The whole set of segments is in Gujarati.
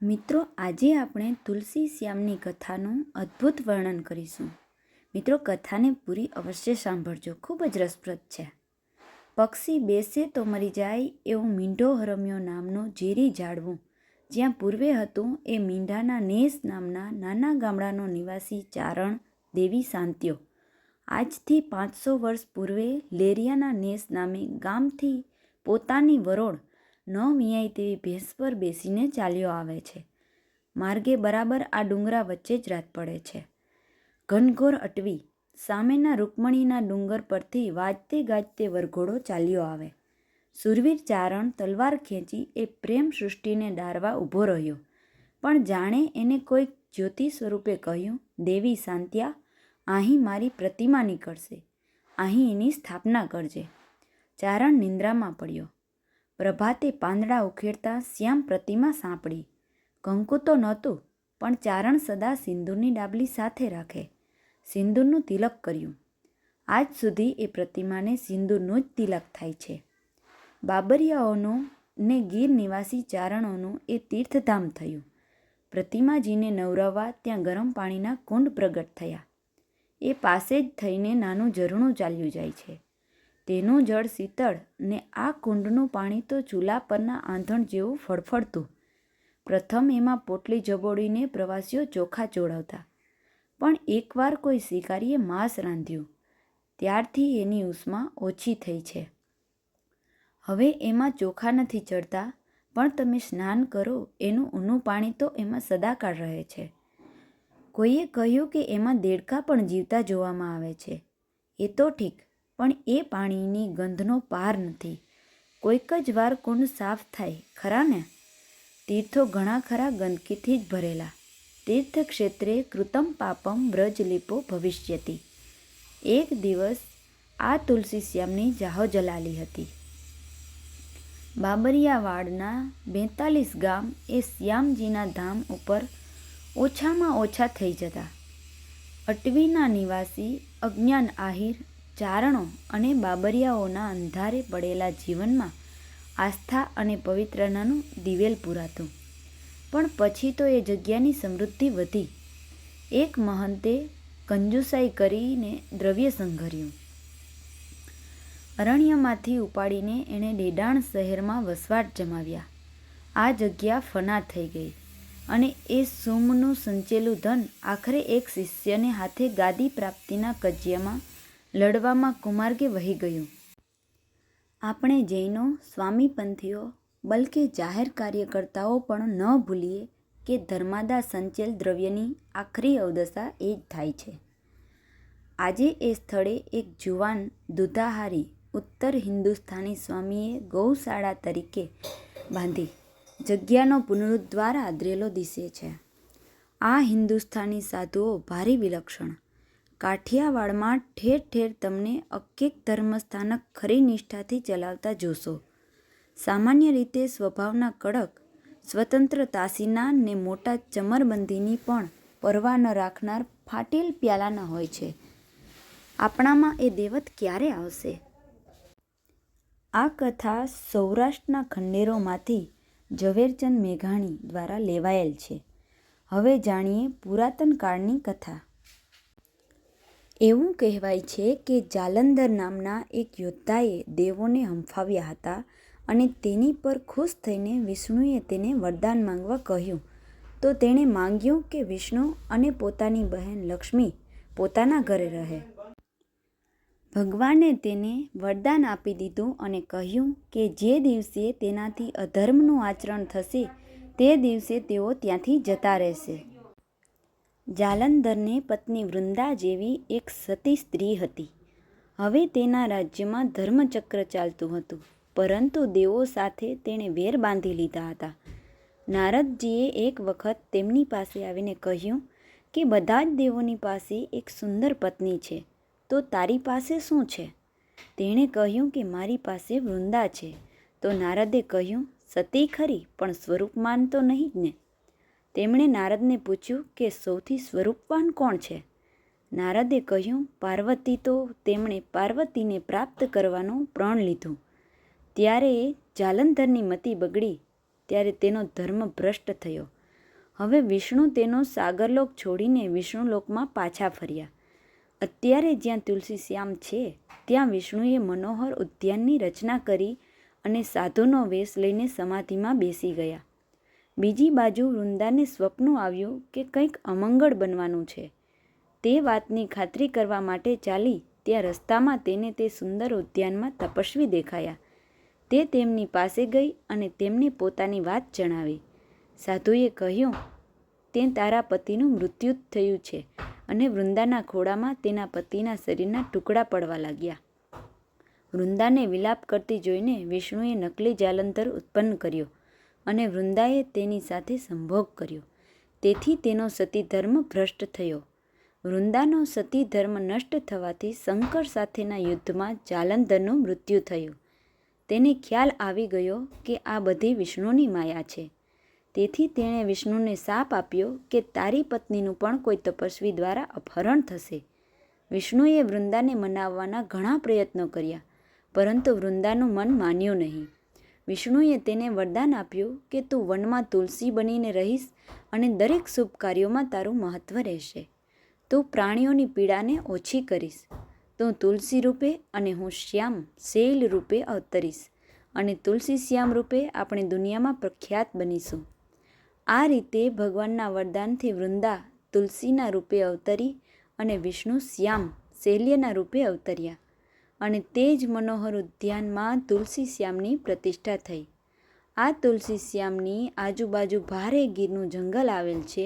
મિત્રો, આજે આપણે તુલસી શ્યામની કથાનું અદ્ભુત વર્ણન કરીશું. મિત્રો, કથાને પૂરી અવશ્ય સાંભળજો, ખૂબ જ રસપ્રદ છે. પક્ષી બેસે તો મરી જાય એવું મીંઢો હરમ્યો નામનું ઝેરી ઝાડવું જ્યાં પૂર્વે હતું એ મીંઢાના નેસ નામના નાના ગામડાનો નિવાસી ચારણ દેવી શાંત્યો આજથી 500 વર્ષ પૂર્વે લેરિયાના નેસ નામે ગામથી પોતાની વરોળ ન વિયાય તેવી ભેંસ પર બેસીને ચાલ્યો આવે છે. માર્ગે બરાબર આ ડુંગરા વચ્ચે જ રાત પડે છે. ઘનઘોર અટવી સામેના રૂકમણીના ડુંગર પરથી વાજતે ગાજતે વરઘોડો ચાલ્યો આવે. સુરવીર ચારણ તલવાર ખેંચી એ પ્રેમ સૃષ્ટિને ડારવા ઊભો રહ્યો, પણ જાણે એને કોઈક જ્યોતિ સ્વરૂપે કહ્યું, દેવી શાંત્યા, અહીં મારી પ્રતિમા નીકળશે, અહીં એની સ્થાપના કરજે. ચારણ નિંદ્રામાં પડ્યો. પ્રભાતે પાંદડા ઉખેડતા શ્યામ પ્રતિમા સાંપડી. કંકુ તો નહોતું, પણ ચારણ સદા સિંદૂરની ડાબલી સાથે રાખે. સિંદૂરનું તિલક કર્યું. આજ સુધી એ પ્રતિમાને સિંદૂરનું જ તિલક થાય છે. બાબરિયાઓનું ને ગીર નિવાસી ચારણોનું એ તીર્થધામ થયું. પ્રતિમાજીને નવરાવવા ત્યાં ગરમ પાણીના કુંડ પ્રગટ થયા. એ પાસે જ થઈને નાનું ઝરણું ચાલ્યું જાય છે. તેનું જળ શીતળ ને આ કુંડનું પાણી તો ચૂલા પરના આંધણ જેવું ફળફળતું. પ્રથમ એમાં પોટલી જબોડીને પ્રવાસીઓ ચોખા ચોળવતા, પણ એકવાર કોઈ શિકારીએ માંસ રાંધ્યું, ત્યારથી એની ઉષ્મા ઓછી થઈ છે. હવે એમાં ચોખા નથી ચડતા, પણ તમે સ્નાન કરો એનું ઊનું પાણી તો એમાં સદાકાળ રહે છે. કોઈએ કહ્યું કે એમાં દેડકા પણ જીવતા જોવામાં આવે છે. એ તો ઠીક, પણ એ પાણીની ગંધનો પાર નથી. કોઈક જ વાર કુંડ સાફ થાય ખરા ને? તીર્થો ઘણા ખરા ગંદકીથી જ ભરેલા. તીર્થક્ષેત્રે કૃતમ પાપમ વ્રજલિપો ભવિષ્યતિ. એક દિવસ આ તુલસી શ્યામની જાહો જલાલી હતી. બાબરિયાવાડના 42 ગામ એ શ્યામજીના ધામ ઉપર ઓછામાં ઓછા થઈ જતા. અટવીના નિવાસી અજ્ઞાન આહિર ચારણો અને બાબરિયાઓના અંધારે પડેલા જીવનમાં આસ્થા અને પવિત્રતાનું દિવેલ પૂરાતું. પણ પછી તો એ જગ્યાની સમૃદ્ધિ વધી. એક મહંતે કંજુસાઈ કરીને દ્રવ્ય સંઘર્યું. અરણ્યમાંથી ઉપાડીને એણે ડેડાણ શહેરમાં વસવાટ જમાવ્યા. આ જગ્યા ફના થઈ ગઈ અને એ સૂમનું સંચેલું ધન આખરે એક શિષ્યને હાથે ગાદી પ્રાપ્તિના કજિયામાં લડવામાં કુમાર્ગે વહી ગયું. આપણે જૈનો, સ્વામીપંથીઓ, બલકે જાહેર કાર્યકર્તાઓ પણ ન ભૂલીએ કે ધર્માદા સંચેલ દ્રવ્યની આખરી અવદશા એ જ થાય છે. આજે એ સ્થળે એક જુવાન દુધાહારી ઉત્તર હિન્દુસ્તાની સ્વામીએ ગૌશાળા તરીકે બાંધી જગ્યાનો પુનરુદ્ધાર આદરેલો દિશે છે. આ હિન્દુસ્તાની સાધુઓ ભારે વિલક્ષણ. કાઠિયાવાડમાં ઠેર ઠેર તમને અક્કેક ધર્મસ્થાનક ખરી નિષ્ઠાથી ચલાવતા જોશો. સામાન્ય રીતે સ્વભાવના કડક, સ્વતંત્ર તાસીના ને મોટા ચમરબંધીની પણ પરવા ન રાખનાર ફાટેલ પ્યાલાના હોય છે. આપણામાં એ દેવત ક્યારે આવશે? આ કથા સૌરાષ્ટ્રના ખંડેરોમાંથી ઝવેરચંદ મેઘાણી દ્વારા લેવાયેલ છે. હવે જાણીએ પુરાતન કાળની કથા. એવું કહેવાય છે કે જાલંધર નામના એક યોદ્ધાએ દેવોને હંફાવ્યા હતા અને તેની પર ખુશ થઈને વિષ્ણુએ તેને વરદાન માંગવા કહ્યું, તો તેણે માંગ્યું કે વિષ્ણુ અને પોતાની બહેન લક્ષ્મી પોતાના ઘરે રહે. ભગવાને તેને વરદાન આપી દીધું અને કહ્યું કે જે દિવસે તેનાથી અધર્મનું આચરણ થશે તે દિવસે તેઓ ત્યાંથી જતા રહેશે. જાલંધરને પત્ની વૃંદા જેવી એક સતી સ્ત્રી હતી. હવે તેના રાજ્યમાં ધર્મચક્ર ચાલતું હતું, પરંતુ દેવો સાથે તેણે વેર બાંધી લીધા હતા. નારદજીએ એક વખત તેમની પાસે આવીને કહ્યું કે બધા જ દેવોની પાસે એક સુંદર પત્ની છે, તો તારી પાસે શું છે? તેણે કહ્યું કે મારી પાસે વૃંદા છે. તો નારદે કહ્યું, સતી ખરી, પણ સ્વરૂપમાન તો નહીં જ ને? તેમણે નારદને પૂછ્યું કે સૌથી સ્વરૂપવાન કોણ છે? નારદે કહ્યું, પાર્વતી. તો તેમણે પાર્વતીને પ્રાપ્ત કરવાનું પ્રણ લીધું. ત્યારે જાલંધરની મતિ બગડી. ત્યારે તેનો ધર્મ ભ્રષ્ટ થયો હવે વિષ્ણુ તેનો સાગરલોક છોડીને વિષ્ણુલોકમાં પાછા ફર્યા. અત્યારે જ્યાં તુલસી શ્યામ છે ત્યાં વિષ્ણુએ મનોહર ઉદ્યાનની રચના કરી અને સાધુનો વેશ લઈને સમાધિમાં બેસી ગયા. બીજી બાજુ વૃંદાને સ્વપ્ન આવ્યું કે કંઈક અમંગળ બનવાનું છે. તે વાતની ખાતરી કરવા માટે ચાલી ત્યાં રસ્તામાં તેને તે સુંદર ઉદ્યાનમાં તપસ્વી દેખાયા. તે તેમની પાસે ગઈ અને તેમને પોતાની વાત જણાવી. સાધુએ કહ્યું, તે તારા પતિનું મૃત્યુ થયું છે અને વૃંદાના ખોળામાં તેના પતિના શરીરના ટુકડા પડવા લાગ્યા. વૃંદાને વિલાપ કરતી જોઈને વિષ્ણુએ નકલી જાલંધર ઉત્પન્ન કર્યો અને વૃંદાએ તેની સાથે સંભોગ કર્યો. તેથી તેનો સતીધર્મ ભ્રષ્ટ થયો. વૃંદાનો સતીધર્મ નષ્ટ થવાથી શંકર સાથેના યુદ્ધમાં જાલંધરનું મૃત્યુ થયું. તેને ખ્યાલ આવી ગયો કે આ બધી વિષ્ણુની માયા છે. તેથી તેણે વિષ્ણુને શાપ આપ્યો કે તારી પત્નીનું પણ કોઈ તપસ્વી દ્વારા અપહરણ થશે. વિષ્ણુએ વૃંદાને મનાવવાના ઘણા પ્રયત્નો કર્યા, પરંતુ વૃંદાનું મન માન્યું નહીં. વિષ્ણુએ તેને વરદાન આપ્યું કે તું વનમાં તુલસી બનીને રહીશ અને દરેક શુભ કાર્યોમાં તારું મહત્વ રહેશે. તું પ્રાણીઓની પીડાને ઓછી કરીશ. તું તુલસી રૂપે અને હું શ્યામ શૈલ રૂપે અવતરીશ અને તુલસી શ્યામ રૂપે આપણે દુનિયામાં પ્રખ્યાત બનીશું. આ રીતે ભગવાનના વરદાનથી વૃંદા તુલસીના રૂપે અવતરી અને વિષ્ણુ શ્યામ શૈલ્યના રૂપે અવતર્યા અને તે જ મનોહર ઉદ્યાનમાં તુલસી શ્યામની પ્રતિષ્ઠા થઈ. આ તુલસી શ્યામની આજુબાજુ ભારે ગીરનું જંગલ આવેલ છે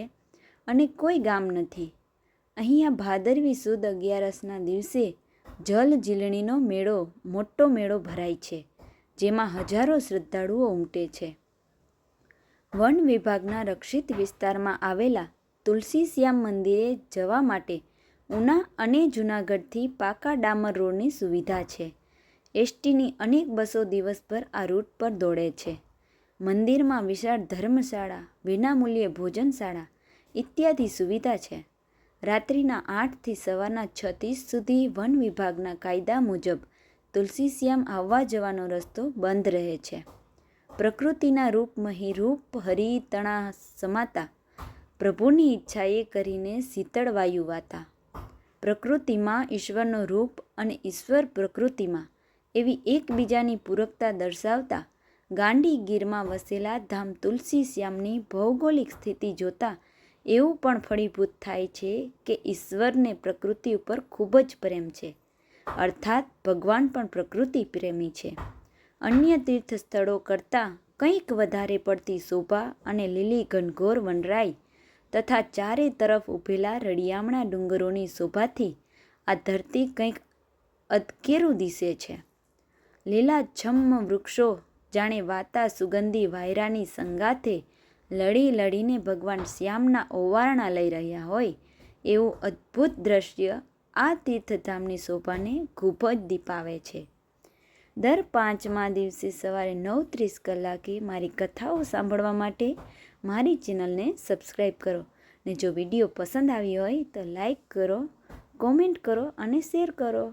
અને કોઈ ગામ નથી. અહીંયા ભાદરવી સુદ 11ના દિવસે જલ ઝીલણીનો મેળો મોટો મેળો ભરાય છે, જેમાં હજારો શ્રદ્ધાળુઓ ઉમટે છે. વન વિભાગના રક્ષિત વિસ્તારમાં આવેલા તુલસી શ્યામ મંદિરે જવા માટે ઉના અને જૂનાગઢથી પાકા ડામર રોડની સુવિધા છે. એસટીની અનેક બસો દિવસભર આ રૂટ પર દોડે છે. મંદિરમાં વિશાળ ધર્મશાળા, વિનામૂલ્યે ભોજનશાળા ઇત્યાદિ સુવિધા છે. રાત્રિના 8થી સવારના 6:30 સુધી વન વિભાગના કાયદા મુજબ તુલસી શ્યામ આવવા જવાનો રસ્તો બંધ રહે છે. પ્રકૃતિના રૂપમહી રૂપ હરી તણા સમાતા, પ્રભુની ઈચ્છાએ કરીને શીતળ વાયુ વાતા. પ્રકૃતિમાં ઈશ્વરનો રૂપ અને ઈશ્વર પ્રકૃતિમાં એવી એકબીજાની પૂરકતા દર્શાવતા ગાંડી ગીરમાં વસેલા ધામ તુલસી શ્યામની ભૌગોલિક સ્થિતિ જોતા એવું પણ ફળીભૂત થાય છે કે ઈશ્વરને પ્રકૃતિ ઉપર ખૂબ જ પ્રેમ છે, અર્થાત ભગવાન પણ પ્રકૃતિ પ્રેમી છે. અન્ય તીર્થ સ્થળો કરતાં કંઈક વધારે પડતી શોભા અને લીલી ઘનઘોર વનરાઈ તથા ચારે તરફ ઊભેલા રળિયામણા ડુંગરોની શોભાથી આ ધરતી કંઈક અદકેરું દિશે છે. લીલાછમ્મ વૃક્ષો જાણે વાતા સુગંધી વાયરાની સંગાથે લડી લડીને ભગવાન શ્યામના ઓવારણા લઈ રહ્યા હોય એવું અદ્ભુત દ્રશ્ય આ તીર્થધામની શોભાને ખૂબ જ દીપાવે છે. દર 5મા દિવસે સવારે 9:30 કલાકે મારી કથાઓ સાંભળવા માટે મારી ચેનલને સબસ્ક્રાઈબ કરો ને જો વિડીયો પસંદ આવ્યો હોય તો લાઈક કરો, કોમેન્ટ કરો અને શેર કરો.